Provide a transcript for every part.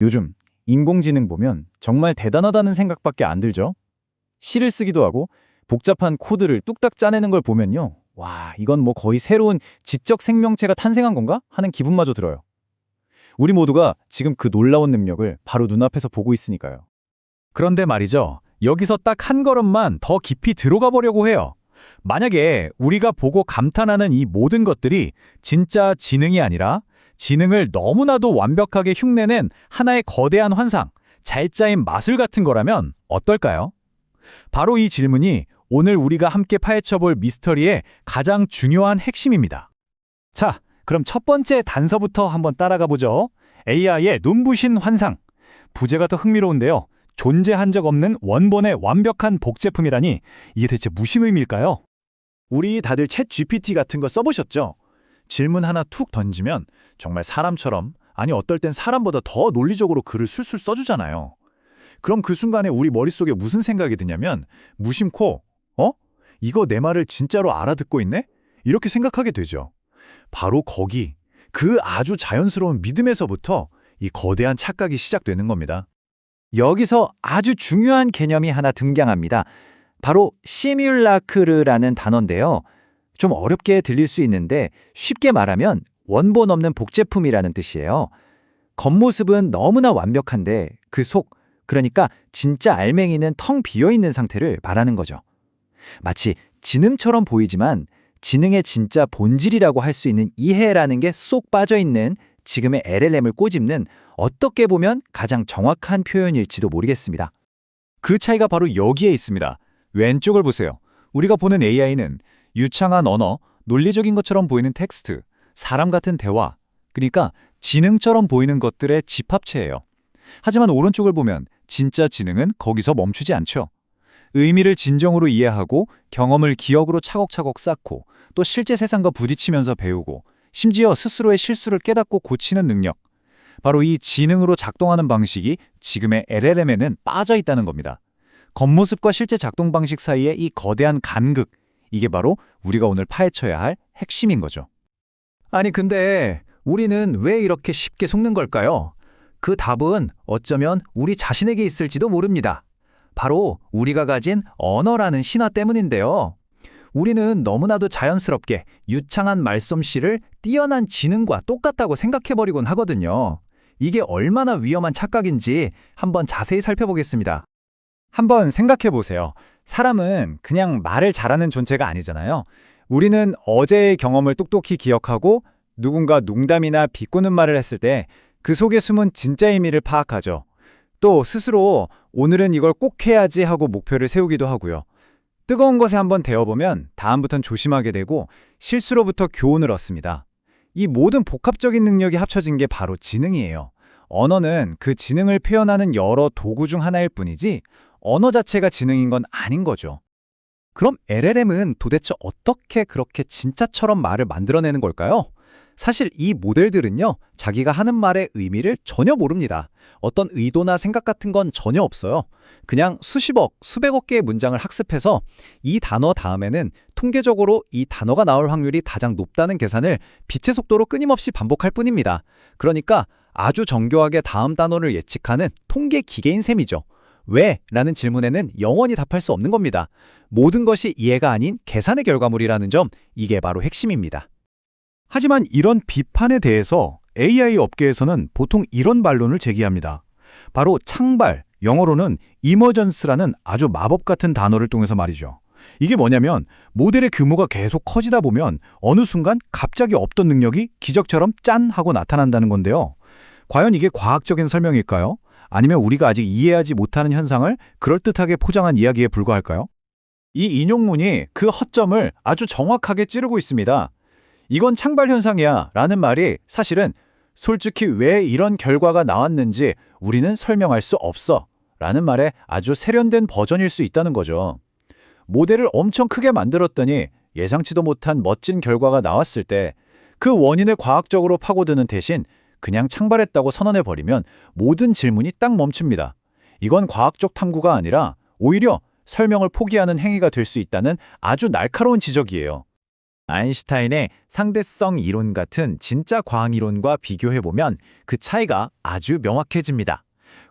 요즘 인공지능 보면 정말 대단하다는 생각밖에 안 들죠? 시를 쓰기도 하고 복잡한 코드를 뚝딱 짜내는 걸 보면요. 와, 이건 뭐 거의 새로운 지적 생명체가 탄생한 건가? 하는 기분마저 들어요. 우리 모두가 지금 그 놀라운 능력을 바로 눈앞에서 보고 있으니까요. 그런데 말이죠. 여기서 딱 한 걸음만 더 깊이 들어가 보려고 해요. 만약에 우리가 보고 감탄하는 이 모든 것들이 진짜 지능이 아니라 지능을 너무나도 완벽하게 흉내낸 하나의 거대한 환상, 잘 짜인 마술 같은 거라면 어떨까요? 바로 이 질문이 오늘 우리가 함께 파헤쳐볼 미스터리의 가장 중요한 핵심입니다. 자, 그럼 첫 번째 단서부터 한번 따라가 보죠. AI의 눈부신 환상. 부제가 더 흥미로운데요. 존재한 적 없는 원본의 완벽한 복제품이라니 이게 대체 무슨 의미일까요? 우리 다들 챗 GPT 같은 거 써보셨죠? 질문 하나 툭 던지면 정말 사람처럼, 아니 어떨 땐 사람보다 더 논리적으로 글을 술술 써주잖아요. 그럼 그 순간에 우리 머릿속에 무슨 생각이 드냐면 무심코 이거 내 말을 진짜로 알아듣고 있네? 이렇게 생각하게 되죠. 바로 거기, 그 아주 자연스러운 믿음에서부터 이 거대한 착각이 시작되는 겁니다. 여기서 아주 중요한 개념이 하나 등장합니다. 바로 시뮬라크르라는 단어인데요. 좀 어렵게 들릴 수 있는데 쉽게 말하면 원본 없는 복제품이라는 뜻이에요. 겉모습은 너무나 완벽한데 그 속, 그러니까 진짜 알맹이는 텅 비어있는 상태를 말하는 거죠. 마치 지능처럼 보이지만 지능의 진짜 본질이라고 할 수 있는 이해라는 게 쏙 빠져있는 지금의 LLM을 꼬집는 어떻게 보면 가장 정확한 표현일지도 모르겠습니다. 그 차이가 바로 여기에 있습니다. 왼쪽을 보세요. 우리가 보는 AI는 유창한 언어, 논리적인 것처럼 보이는 텍스트, 사람 같은 대화, 그러니까 지능처럼 보이는 것들의 집합체예요. 하지만 오른쪽을 보면 진짜 지능은 거기서 멈추지 않죠. 의미를 진정으로 이해하고 경험을 기억으로 차곡차곡 쌓고 또 실제 세상과 부딪히면서 배우고 심지어 스스로의 실수를 깨닫고 고치는 능력. 바로 이 지능으로 작동하는 방식이 지금의 LLM에는 빠져 있다는 겁니다. 겉모습과 실제 작동 방식 사이의 이 거대한 간극, 이게 바로 우리가 오늘 파헤쳐야 할 핵심인 거죠. 아니 근데 우리는 왜 이렇게 쉽게 속는 걸까요? 그 답은 어쩌면 우리 자신에게 있을지도 모릅니다. 바로 우리가 가진 언어라는 신화 때문인데요. 우리는 너무나도 자연스럽게 유창한 말솜씨를 뛰어난 지능과 똑같다고 생각해버리곤 하거든요. 이게 얼마나 위험한 착각인지 한번 자세히 살펴보겠습니다. 한번 생각해 보세요. 사람은 그냥 말을 잘하는 존재가 아니잖아요. 우리는 어제의 경험을 똑똑히 기억하고 누군가 농담이나 비꼬는 말을 했을 때 그 속에 숨은 진짜 의미를 파악하죠. 또 스스로 오늘은 이걸 꼭 해야지 하고 목표를 세우기도 하고요. 뜨거운 것에 한번 데워보면 다음부턴 조심하게 되고 실수로부터 교훈을 얻습니다. 이 모든 복합적인 능력이 합쳐진 게 바로 지능이에요. 언어는 그 지능을 표현하는 여러 도구 중 하나일 뿐이지 언어 자체가 지능인 건 아닌 거죠. 그럼 LLM은 도대체 어떻게 그렇게 진짜처럼 말을 만들어내는 걸까요? 사실 이 모델들은요, 자기가 하는 말의 의미를 전혀 모릅니다. 어떤 의도나 생각 같은 건 전혀 없어요. 그냥 수십억, 수백억 개의 문장을 학습해서 이 단어 다음에는 통계적으로 이 단어가 나올 확률이 가장 높다는 계산을 빛의 속도로 끊임없이 반복할 뿐입니다. 그러니까 아주 정교하게 다음 단어를 예측하는 통계 기계인 셈이죠. 왜? 라는 질문에는 영원히 답할 수 없는 겁니다. 모든 것이 이해가 아닌 계산의 결과물이라는 점, 이게 바로 핵심입니다. 하지만 이런 비판에 대해서 AI 업계에서는 보통 이런 반론을 제기합니다. 바로 창발, 영어로는 이머전스라는 아주 마법 같은 단어를 통해서 말이죠. 이게 뭐냐면 모델의 규모가 계속 커지다 보면 어느 순간 갑자기 없던 능력이 기적처럼 짠 하고 나타난다는 건데요. 과연 이게 과학적인 설명일까요? 아니면 우리가 아직 이해하지 못하는 현상을 그럴듯하게 포장한 이야기에 불과할까요? 이 인용문이 그 허점을 아주 정확하게 찌르고 있습니다. 이건 창발 현상이야 라는 말이 사실은 솔직히 왜 이런 결과가 나왔는지 우리는 설명할 수 없어 라는 말의 아주 세련된 버전일 수 있다는 거죠. 모델을 엄청 크게 만들었더니 예상치도 못한 멋진 결과가 나왔을 때 그 원인을 과학적으로 파고드는 대신 그냥 창발했다고 선언해버리면 모든 질문이 딱 멈춥니다. 이건 과학적 탐구가 아니라 오히려 설명을 포기하는 행위가 될 수 있다는 아주 날카로운 지적이에요. 아인슈타인의 상대성 이론 같은 진짜 과학 이론과 비교해보면 그 차이가 아주 명확해집니다.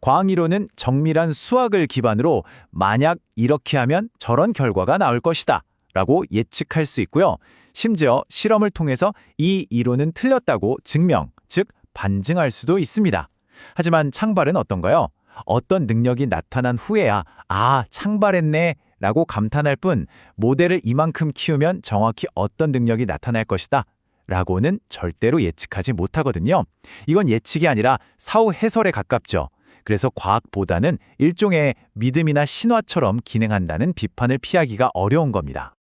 과학 이론은 정밀한 수학을 기반으로 만약 이렇게 하면 저런 결과가 나올 것이다 라고 예측할 수 있고요. 심지어 실험을 통해서 이 이론은 틀렸다고 증명, 즉 반증할 수도 있습니다. 하지만 창발은 어떤가요? 어떤 능력이 나타난 후에야 창발했네 라고 감탄할 뿐 모델을 이만큼 키우면 정확히 어떤 능력이 나타날 것이다 라고는 절대로 예측하지 못하거든요. 이건 예측이 아니라 사후 해설에 가깝죠. 그래서 과학보다는 일종의 믿음이나 신화처럼 기능한다는 비판을 피하기가 어려운 겁니다.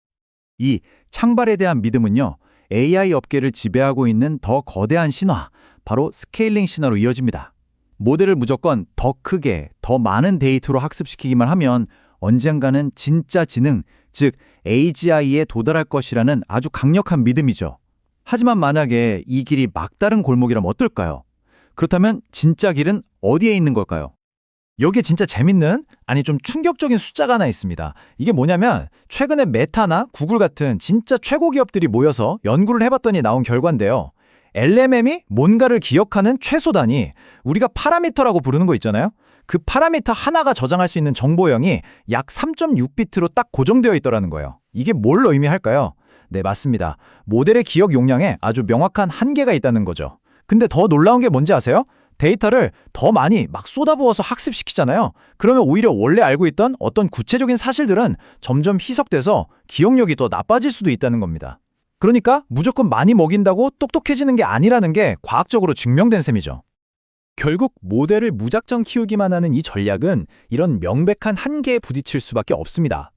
이 창발에 대한 믿음은요, AI 업계를 지배하고 있는 더 거대한 신화, 바로 스케일링 신화로 이어집니다. 모델을 무조건 더 크게, 더 많은 데이터로 학습시키기만 하면 언젠가는 진짜 지능, 즉 AGI에 도달할 것이라는 아주 강력한 믿음이죠. 하지만 만약에 이 길이 막다른 골목이라면 어떨까요? 그렇다면 진짜 길은 어디에 있는 걸까요? 여기에 진짜 재밌는, 아니 좀 충격적인 숫자가 하나 있습니다. 이게 뭐냐면 최근에 메타나 구글 같은 진짜 최고 기업들이 모여서 연구를 해봤더니 나온 결과인데요. LMM이 뭔가를 기억하는 최소 단위, 우리가 파라미터라고 부르는 거 있잖아요. 그 파라미터 하나가 저장할 수 있는 정보량이 약 3.6비트로 딱 고정되어 있더라는 거예요. 이게 뭘 의미할까요? 네, 맞습니다. 모델의 기억 용량에 아주 명확한 한계가 있다는 거죠. 근데 더 놀라운 게 뭔지 아세요? 데이터를 더 많이 막 쏟아부어서 학습시키잖아요. 그러면 오히려 원래 알고 있던 어떤 구체적인 사실들은 점점 희석돼서 기억력이 더 나빠질 수도 있다는 겁니다. 그러니까 무조건 많이 먹인다고 똑똑해지는 게 아니라는 게 과학적으로 증명된 셈이죠. 결국 모델을 무작정 키우기만 하는 이 전략은 이런 명백한 한계에 부딪힐 수밖에 없습니다.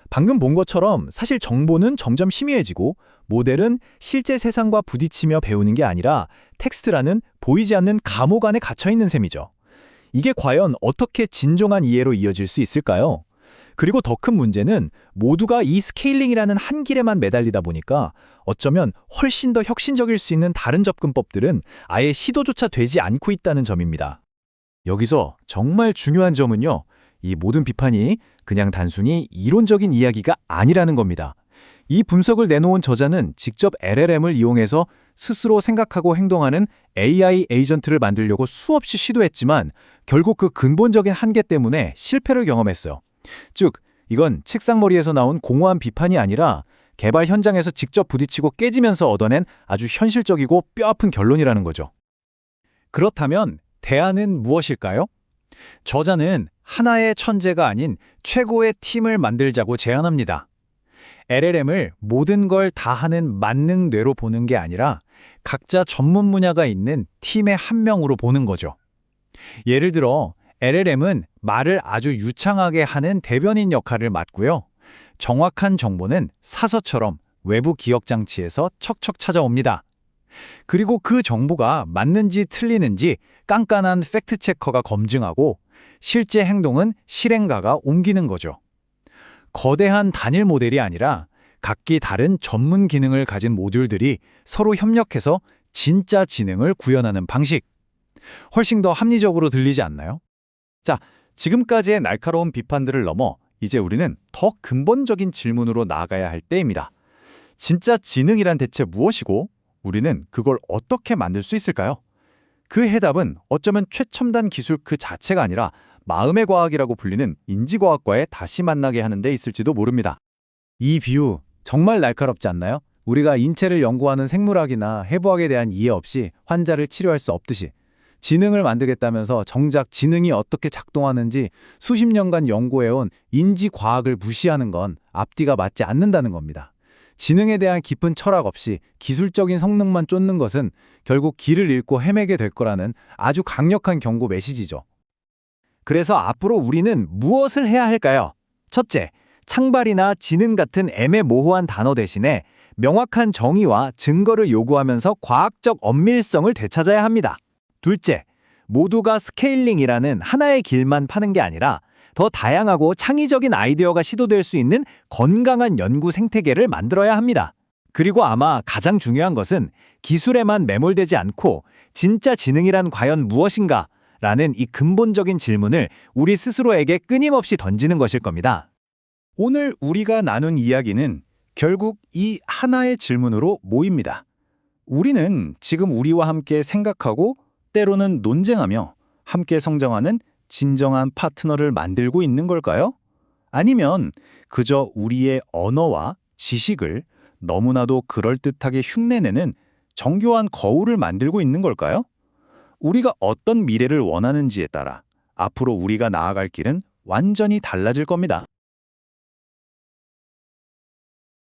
방금 본 것처럼 사실 정보는 점점 희미해지고 모델은 실제 세상과 부딪히며 배우는 게 아니라 텍스트라는 보이지 않는 감옥 안에 갇혀있는 셈이죠. 이게 과연 어떻게 진정한 이해로 이어질 수 있을까요? 그리고 더 큰 문제는 모두가 이 스케일링이라는 한 길에만 매달리다 보니까 어쩌면 훨씬 더 혁신적일 수 있는 다른 접근법들은 아예 시도조차 되지 않고 있다는 점입니다. 여기서 정말 중요한 점은요, 이 모든 비판이 그냥 단순히 이론적인 이야기가 아니라는 겁니다. 이 분석을 내놓은 저자는 직접 LLM을 이용해서 스스로 생각하고 행동하는 AI 에이전트를 만들려고 수없이 시도했지만 결국 그 근본적인 한계 때문에 실패를 경험했어요. 즉, 이건 책상머리에서 나온 공허한 비판이 아니라 개발 현장에서 직접 부딪히고 깨지면서 얻어낸 아주 현실적이고 뼈아픈 결론이라는 거죠. 그렇다면 대안은 무엇일까요? 저자는 하나의 천재가 아닌 최고의 팀을 만들자고 제안합니다. LLM을 모든 걸 다 하는 만능 뇌로 보는 게 아니라 각자 전문 분야가 있는 팀의 한 명으로 보는 거죠. 예를 들어 LLM은 말을 아주 유창하게 하는 대변인 역할을 맡고요. 정확한 정보는 사서처럼 외부 기억장치에서 척척 찾아옵니다. 그리고 그 정보가 맞는지 틀리는지 깐깐한 팩트체커가 검증하고 실제 행동은 실행가가 옮기는 거죠. 거대한 단일 모델이 아니라 각기 다른 전문 기능을 가진 모듈들이 서로 협력해서 진짜 지능을 구현하는 방식. 훨씬 더 합리적으로 들리지 않나요? 자, 지금까지의 날카로운 비판들을 넘어 이제 우리는 더 근본적인 질문으로 나아가야 할 때입니다. 진짜 지능이란 대체 무엇이고 우리는 그걸 어떻게 만들 수 있을까요? 그 해답은 어쩌면 최첨단 기술 그 자체가 아니라 마음의 과학이라고 불리는 인지과학과에 다시 만나게 하는 데 있을지도 모릅니다. 이 비유 정말 날카롭지 않나요? 우리가 인체를 연구하는 생물학이나 해부학에 대한 이해 없이 환자를 치료할 수 없듯이 지능을 만들겠다면서 정작 지능이 어떻게 작동하는지 수십 년간 연구해온 인지과학을 무시하는 건 앞뒤가 맞지 않는다는 겁니다. 지능에 대한 깊은 철학 없이 기술적인 성능만 쫓는 것은 결국 길을 잃고 헤매게 될 거라는 아주 강력한 경고 메시지죠. 그래서 앞으로 우리는 무엇을 해야 할까요? 첫째, 창발이나 지능 같은 애매모호한 단어 대신에 명확한 정의와 증거를 요구하면서 과학적 엄밀성을 되찾아야 합니다. 둘째, 모두가 스케일링이라는 하나의 길만 파는 게 아니라 더 다양하고 창의적인 아이디어가 시도될 수 있는 건강한 연구 생태계를 만들어야 합니다. 그리고 아마 가장 중요한 것은 기술에만 매몰되지 않고 진짜 지능이란 과연 무엇인가? 라는 이 근본적인 질문을 우리 스스로에게 끊임없이 던지는 것일 겁니다. 오늘 우리가 나눈 이야기는 결국 이 하나의 질문으로 모입니다. 우리는 지금 우리와 함께 생각하고 때로는 논쟁하며 함께 성장하는 진정한 파트너를 만들고 있는 걸까요? 아니면 그저 우리의 언어와 지식을 너무나도 그럴듯하게 흉내내는 정교한 거울을 만들고 있는 걸까요? 우리가 어떤 미래를 원하는지에 따라 앞으로 우리가 나아갈 길은 완전히 달라질 겁니다.